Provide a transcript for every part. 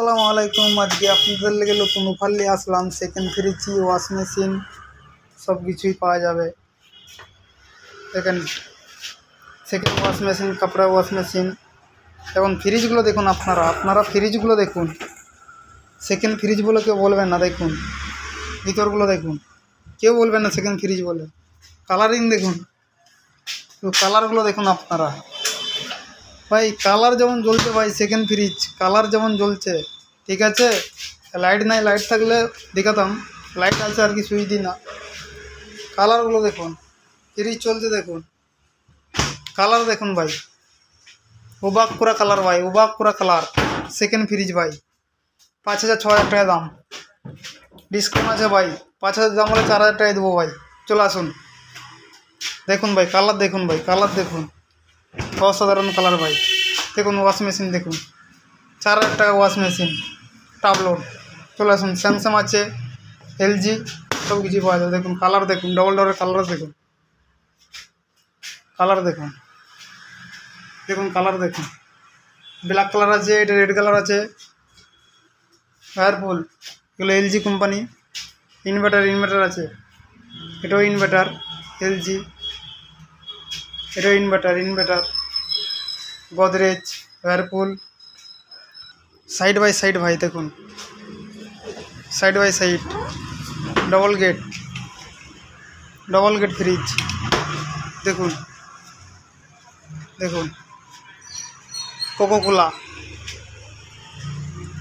আসসালামু আলাইকুম। আজকে আপনাদের লেগে নতুন অফার নিয়ে আসলাম। সেকেন্ড ফ্রিজ, ওয়াশ মেশিন সব কিছুই পাওয়া যাবে। দেখেন, সেকেন্ড ওয়াশ মেশিন, কাপড়া ওয়াশ মেশিন। এখন ফ্রিজগুলো দেখুন, আপনারা ফ্রিজগুলো দেখুন। সেকেন্ড ফ্রিজ বলে কেউ বলবেন না। দেখুন ভিতরগুলো দেখুন, কেউ বলবেন না সেকেন্ড ফ্রিজ বলে। কালারিং দেখুন, কালারগুলো দেখুন আপনারা। ভাই কালার যেমন জ্বলছে ভাই, সেকেন্ড ফ্রিজ কালার যেমন জ্বলছে, ঠিক আছে। লাইট নাই, লাইট থাকলে দেখাতাম। লাইট আছে আর কি, সুইচ দিই না। কালারগুলো দেখুন, ফ্রিজ চলছে দেখুন, কালার দেখুন ভাই, অবাক করা কালার ভাই, অবাক করা কালার। সেকেন্ড ফ্রিজ ভাই, 5,000 6,000 টাকা দাম। ডিসকাউন্ট আছে ভাই, 5,000 দাম হলে 4,000 টাকায় দেবো ভাই। চলে আসুন, দেখুন ভাই কালার দেখুন, ভাই কালার দেখুন, অসাধারণ কালার ভাই। দেখুন ওয়াশ মেশিন দেখুন, 4,000 টাকা ওয়াশ মেশিন, টাবলোড। চলে আসুন, স্যামসাং আছে, এলজি সব কিছু পাওয়া যায়। দেখুন কালার দেখুন, ডবল ডোরের কালার দেখুন, কালার দেখুন, দেখুন কালার দেখুন। ব্ল্যাক কালার আছে, এটা রেড কালার আছে। ওয়ারপুল, এগুলো এলজি কোম্পানি। ইনভার্টার আছে, এটাও ইনভার্টার, এলজি, এটাও inverter. Godrej, Whirlpool. Side by side ভাই দেখুন, side by side double gate fridge দেখুন, দেখুন Coca Cola.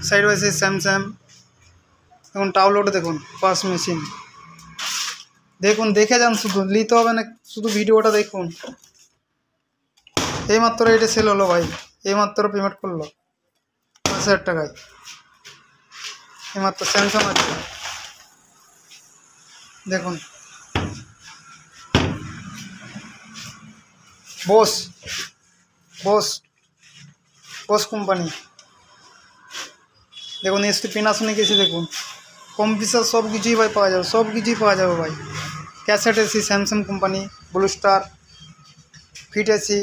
Side by side Samsung. দেখুন টাবলোড দেখুন, ওয়াশ মেশিন দেখুন। দেখে যান, শুধু নিতে হবে না, শুধু ভিডিওটা দেখুন। এইমাত্র এটা সেল হলো ভাই, এইমাত্র পেমেন্ট করলো 5,000 টাকায়। এইমাত্র স্যামসাং আছে দেখুন। বোস কোম্পানি দেখুন। এসটি পেনাসোনিক এসি দেখুন, কম্পিউটার সব কিছুই ভাই পাওয়া যাবে, সব কিছুই পাওয়া যাবে ভাই। Cassette AC Samsung company, Blue Star, fit AC,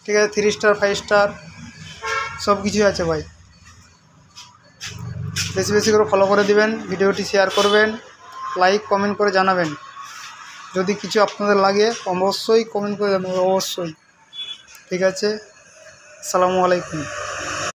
ঠিক আছে, 3 স্টার 5 স্টার সব কিছুই আছে ভাই। বেশি বেশি করে ফলো করে দিবেন, ভিডিওটি শেয়ার করবেন, লাইক কমেন্ট করে জানাবেন। যদি কিছু আপনাদের লাগে অবশ্যই কমেন্ট করে জানাবেন, অবশ্যই। ঠিক আছে, আসসালামু আলাইকুম।